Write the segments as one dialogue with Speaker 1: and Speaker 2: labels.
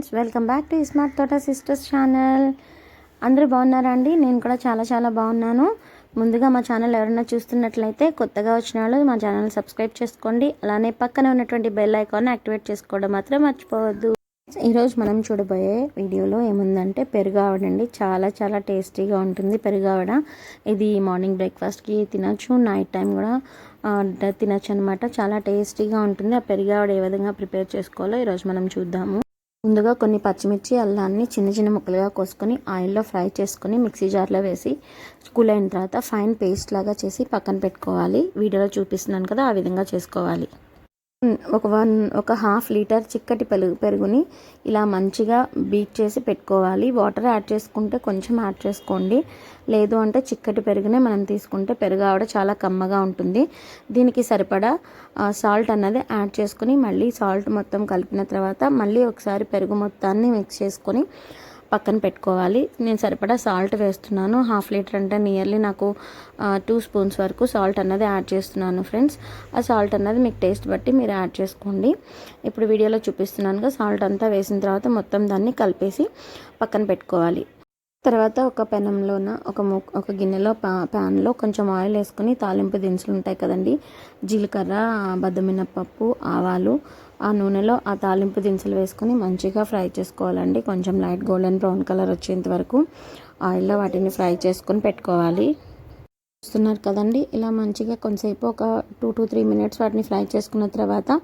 Speaker 1: Friends, welcome back to smart తోట sisters channel. అందరూ బాగున్నారా అండి? నేను కూడా చాలా బాగున్నాను. ముందుగా మా ఛానల్ ఎవరైనా చూస్తున్నట్లయితే కొత్తగా వచ్చిన వాళ్ళు మా ఛానల్ సబ్స్క్రైబ్ చేసుకోండి. అలానే పక్కన ఉన్నటువంటి బెల్ ఐకాన్ యాక్టివేట్ చేసుకోవడం మాత్రం మర్చిపోవద్దు. ఈరోజు మనం చూడబోయే వీడియోలో ఏముందంటే పెరుగు ఆవడ అండి. చాలా టేస్టీగా ఉంటుంది పెరుగు ఆవడ. ఇది మార్నింగ్ బ్రేక్ఫాస్ట్కి తినచ్చు, నైట్ టైం కూడా తినచ్చు అనమాట. చాలా టేస్టీగా ఉంటుంది. ఆ పెరుగు ఆవడ ఏ విధంగా ప్రిపేర్ చేసుకోవాలో ఈరోజు మనం చూద్దాము. ముందుగా కొన్ని పచ్చిమిర్చి, అల్లాన్ని చిన్న ముక్కలుగా కోసుకొని ఆయిల్లో ఫ్రై చేసుకొని మిక్సీ జార్లో వేసి కూల్ అయిన తర్వాత ఫైన్ పేస్ట్ లాగా చేసి పక్కన పెట్టుకోవాలి. వీడియోలో చూపిస్తున్నాను కదా, ఆ విధంగా చేసుకోవాలి. ఒక హాఫ్ లీటర్ చిక్కటి పెరుగుని ఇలా మంచిగా బీట్ చేసి పెట్టుకోవాలి. వాటర్ యాడ్ చేసుకుంటే కొంచెం యాడ్ చేసుకోండి, లేదు అంటే చిక్కటి పెరుగునే మనం తీసుకుంటే పెరుగు ఆవడ చాలా కమ్మగా ఉంటుంది. దీనికి సరిపడా సాల్ట్ అన్నది యాడ్ చేసుకుని మళ్ళీ సాల్ట్ మొత్తం కలిపిన తర్వాత మళ్ళీ ఒకసారి పెరుగు మొత్తాన్ని మిక్స్ చేసుకొని పక్కన పెట్టుకోవాలి. నేను సరిపడా సాల్ట్ వేస్తున్నాను. హాఫ్ లీటర్ అంటే నియర్లీ నాకు 2 స్పూన్స్ వరకు సాల్ట్ అన్నది యాడ్ చేస్తున్నాను ఫ్రెండ్స్. ఆ సాల్ట్ అన్నది మీకు టేస్ట్ బట్టి మీరు యాడ్ చేసుకోండి. ఇప్పుడు వీడియోలో చూపిస్తున్నానుగా సాల్ట్ అంతా వేసిన తర్వాత మొత్తం దాన్ని కలిపేసి పక్కన పెట్టుకోవాలి. తర్వాత ఒక పెనంలోన ఒక గిన్నెలో ప్యాన్లో కొంచెం ఆయిల్ వేసుకొని తాలింపు దినుసులు ఉంటాయి కదండి, జీలకర్ర, బద్దమినపప్పు, ఆవాలు, ఆ నూనెలో ఆ తాలింపు దినుసులు వేసుకొని మంచిగా ఫ్రై చేసుకోవాలండి. కొంచెం లైట్ గోల్డెన్ బ్రౌన్ కలర్ వచ్చేంత వరకు ఆయిల్లో వాటిని ఫ్రై చేసుకొని పెట్టుకోవాలి. చూస్తున్నారు కదండి, ఇలా మంచిగా కొంతసేపు ఒక 2 to 3 మినిట్స్ వాటిని ఫ్రై చేసుకున్న తర్వాత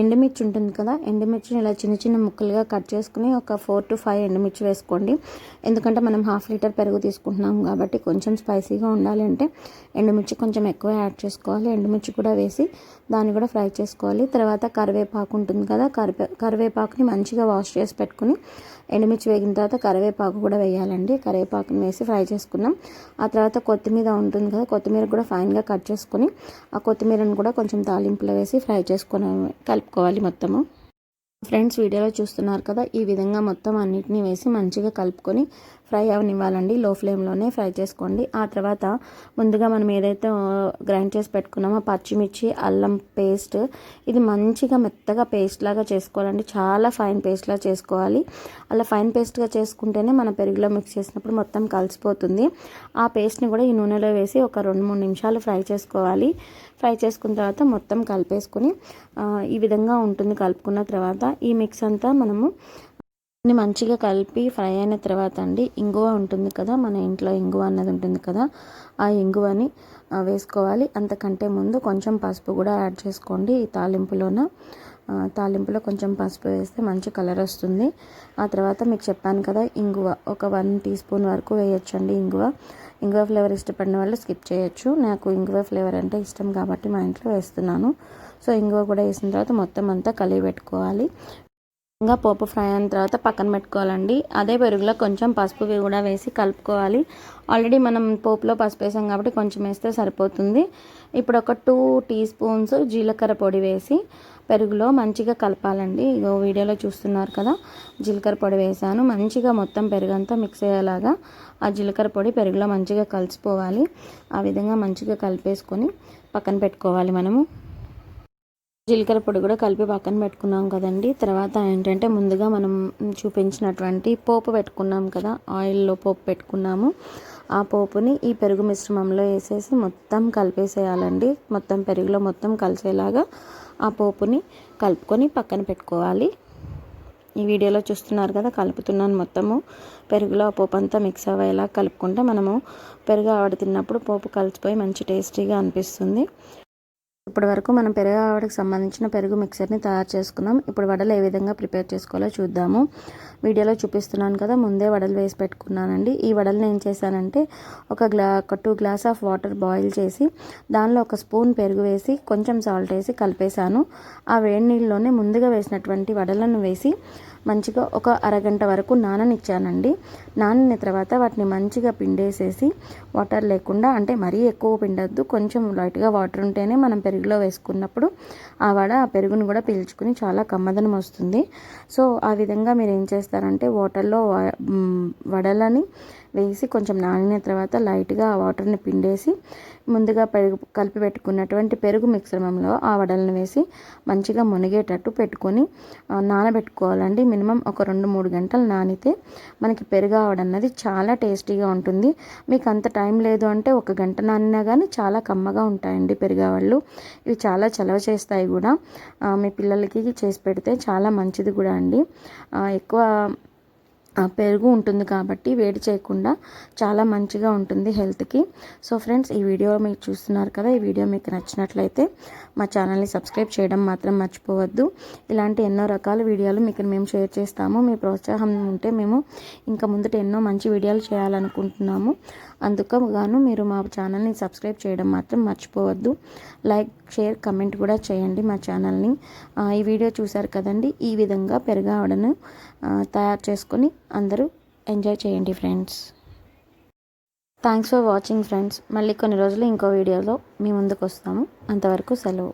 Speaker 1: ఎండుమిర్చి ఉంటుంది కదా, ఎండుమిర్చిని ఇలా చిన్న ముక్కలుగా కట్ చేసుకుని ఒక 4 to 5 ఎండుమిర్చి వేసుకోండి. ఎందుకంటే మనం హాఫ్ లీటర్ పెరుగు తీసుకుంటున్నాం కాబట్టి కొంచెం స్పైసీగా ఉండాలి అంటే ఎండుమిర్చి కొంచెం ఎక్కువ యాడ్ చేసుకోవాలి. ఎండుమిర్చి కూడా వేసి దాన్ని కూడా ఫ్రై చేసుకోవాలి. తర్వాత కరివేపాకు ఉంటుంది కదా, కరివేపాకుని మంచిగా వాష్ చేసి పెట్టుకుని ఎండుమిర్చి వేగిన తర్వాత కరివేపాకు కూడా వేయాలండి. కరివేపాకుని వేసి ఫ్రై చేసుకున్నాం. ఆ తర్వాత కొత్తిమీర ఉంటుంది కదా, కొత్తిమీర కూడా ఫైన్గా కట్ చేసుకొని ఆ కొత్తిమీరను కూడా కొంచెం తాలింపులో వేసి ఫ్రై చేసుకొని కలుపుకోవాలి మొత్తము. ఫ్రెండ్స్, వీడియోలో చూస్తున్నారు కదా, ఈ విధంగా మొత్తం అన్నిటినీ వేసి మంచిగా కలుపుకొని ఫ్రై అవనివ్వాలండి. లో ఫ్లేమ్లోనే ఫ్రై చేసుకోండి. ఆ తర్వాత ముందుగా మనం ఏదైతే గ్రైండ్ చేసి పెట్టుకున్నామో పచ్చిమిర్చి, అల్లం పేస్ట్, ఇది మంచిగా మెత్తగా పేస్ట్ లాగా చేసుకోవాలండి. చాలా ఫైన్ పేస్ట్లా చేసుకోవాలి. అలా ఫైన్ పేస్ట్గా చేసుకుంటేనే మన పెరుగులో మిక్స్ చేసినప్పుడు మొత్తం కలిసిపోతుంది. ఆ పేస్ట్ని కూడా ఈ నూనెలో వేసి ఒక 2-3 నిమిషాలు ఫ్రై చేసుకోవాలి. ఫ్రై చేసుకున్న తర్వాత మొత్తం కలిపేసుకుని ఈ విధంగా ఉంటుంది. కలుపుకున్న తర్వాత ఈ మిక్స్ అంతా మనము మంచిగా కలిపి ఫ్రై అయిన తర్వాత అండి, ఇంగువ ఉంటుంది కదా, మన ఇంట్లో ఇంగువ అన్నది ఉంటుంది కదా, ఆ ఇంగువని వేసుకోవాలి. అంతకంటే ముందు కొంచెం పసుపు కూడా యాడ్ చేసుకోండి. ఈ తాలింపులో కొంచెం పసుపు వేస్తే మంచి కలర్ వస్తుంది. ఆ తర్వాత మీకు చెప్పాను కదా, ఇంగువ ఒక 1 టీ స్పూన్ వరకు వేయొచ్చండి. ఇంగువ ఫ్లేవర్ ఇష్టపడిన వాళ్ళు స్కిప్ చేయొచ్చు. నాకు ఇంగువ ఫ్లేవర్ అంటే ఇష్టం కాబట్టి మా ఇంట్లో వేస్తున్నాను. సో ఇంగువ కూడా వేసిన తర్వాత మొత్తం అంతా కలిపి పెట్టుకోవాలి. ఇంకా పోపు ఫ్రై అయిన తర్వాత పక్కన పెట్టుకోవాలండి. అదే పెరుగులో కొంచెం పసుపు కూడా వేసి కలుపుకోవాలి. ఆల్రెడీ మనం పోపులో పసుపు వేసాం కాబట్టి కొంచెం వేస్తే సరిపోతుంది. ఇప్పుడు ఒక 2 టీ స్పూన్స్ జీలకర్ర పొడి వేసి పెరుగులో మంచిగా కలపాలండి. ఇగో వీడియోలో చూస్తున్నారు కదా, జీలకర్ర పొడి వేసాను. మంచిగా మొత్తం పెరుగంతా మిక్స్ అయ్యేలాగా ఆ జీలకర్ర పొడి పెరుగులో మంచిగా కలిసిపోవాలి. ఆ విధంగా మంచిగా కలిపేసుకొని పక్కన పెట్టుకోవాలి మనము. జీలకర్ర పొడి కూడా కలిపి పక్కన పెట్టుకున్నాం కదండి. తర్వాత ఏంటంటే ముందుగా మనం చూపించినటువంటి పోపు పెట్టుకున్నాం కదా, ఆయిల్లో పోపు పెట్టుకున్నాము. ఆ పోపుని ఈ పెరుగు మిశ్రమంలో వేసేసి మొత్తం కలిపేసేయాలండి. మొత్తం పెరుగులో మొత్తం కలిసేలాగా ఆ పోపుని కలుపుకొని పక్కన పెట్టుకోవాలి. ఈ వీడియోలో చూస్తున్నారు కదా, కలుపుతున్నాను మొత్తము. పెరుగులో ఆ పోపు అంతా మిక్స్ అయ్యేలా కలుపుకుంటే మనము పెరుగు ఆవడ తిన్నప్పుడు పోపు కలిసిపోయి మంచి టేస్టీగా అనిపిస్తుంది. ఇప్పటి వరకు మనం పెరుగు ఆవడకు సంబంధించిన పెరుగు మిక్సర్ని తయారు చేసుకున్నాం. ఇప్పుడు వడలు ఏ విధంగా ప్రిపేర్ చేసుకోవాలో చూద్దాము. వీడియోలో చూపిస్తున్నాను కదా, ముందే వడలు వేసి పెట్టుకున్నానండి. ఈ వడలను ఏం చేశానంటే ఒక 2 గ్లాస్ ఆఫ్ వాటర్ బాయిల్ చేసి దానిలో 1 స్పూన్ పెరుగు వేసి కొంచెం సాల్ట్ వేసి కలిపేశాను. ఆ వేడి నీళ్ళలోనే ముందుగా వేసినటువంటి వడలను వేసి మంచిగా ఒక అరగంట వరకు నాననిచ్చానండి. నానిన తర్వాత వాటిని మంచిగా పిండేసేసి వాటర్ లేకుండా, అంటే మరీ ఎక్కువ పిండొద్దు, కొంచెం లైట్గా వాటర్ ఉంటేనే మనం పెరుగులో వేసుకున్నప్పుడు ఆ పెరుగును కూడా పీల్చుకుని చాలా కమ్మదనం వస్తుంది. సో ఆ విధంగా మీరు ఏం చేస్తారంటే వాటర్లో వడలని వేసి కొంచెం నానిన తర్వాత లైట్గా ఆ వాటర్ని పిండేసి ముందుగా కలిపి పెట్టుకున్నటువంటి పెరుగు మిశ్రమంలో ఆ వడలను వేసి మంచిగా మునిగేటట్టు పెట్టుకొని నానబెట్టుకోవాలండి. మినిమం ఒక 2-3 గంటలు నానితే మనకి పెరుగు ఆవడ అన్నది చాలా టేస్టీగా ఉంటుంది. మీకు అంత టైం లేదు అంటే 1 గంట నానినా కానీ చాలా కమ్మగా ఉంటాయండి పెరుగావళ్ళు. ఇవి చాలా చలవ చేస్తాయి కూడా. మీ పిల్లలకి చేసి పెడితే చాలా మంచిది కూడా అండి. ఎక్కువ పెరుగు ఉంటుంది కాబట్టి వేడి చేయకుండా చాలా మంచిగా ఉంటుంది హెల్త్కి. సో ఫ్రెండ్స్, ఈ వీడియో మీరు చూస్తున్నారు కదా, ఈ వీడియో మీకు నచ్చినట్లయితే మా ఛానల్ని సబ్స్క్రైబ్ చేయడం మాత్రం మర్చిపోవద్దు. ఇలాంటి ఎన్నో రకాల వీడియోలు మీకు మేము షేర్ చేస్తాము. మీ ప్రోత్సాహం ఉంటే మేము ఇంకా ముందట ఎన్నో మంచి వీడియోలు చేయాలనుకుంటున్నాము. అందుకు గాను మీరు మా ఛానల్ని సబ్స్క్రైబ్ చేయడం మాత్రం మర్చిపోవద్దు. లైక్, షేర్, కమెంట్ కూడా చేయండి మా ఛానల్ని. ఈ వీడియో చూసారు కదండి, ఈ విధంగా పెరుగావడను తయారు చేసుకొని అందరూ ఎంజాయ్ చేయండి friends. Thanks for watching friends. మళ్ళీ కొన్ని రోజులు ఇంకో వీడియోలో మీ ముందుకు వస్తాము. అంతవరకు సెలవు.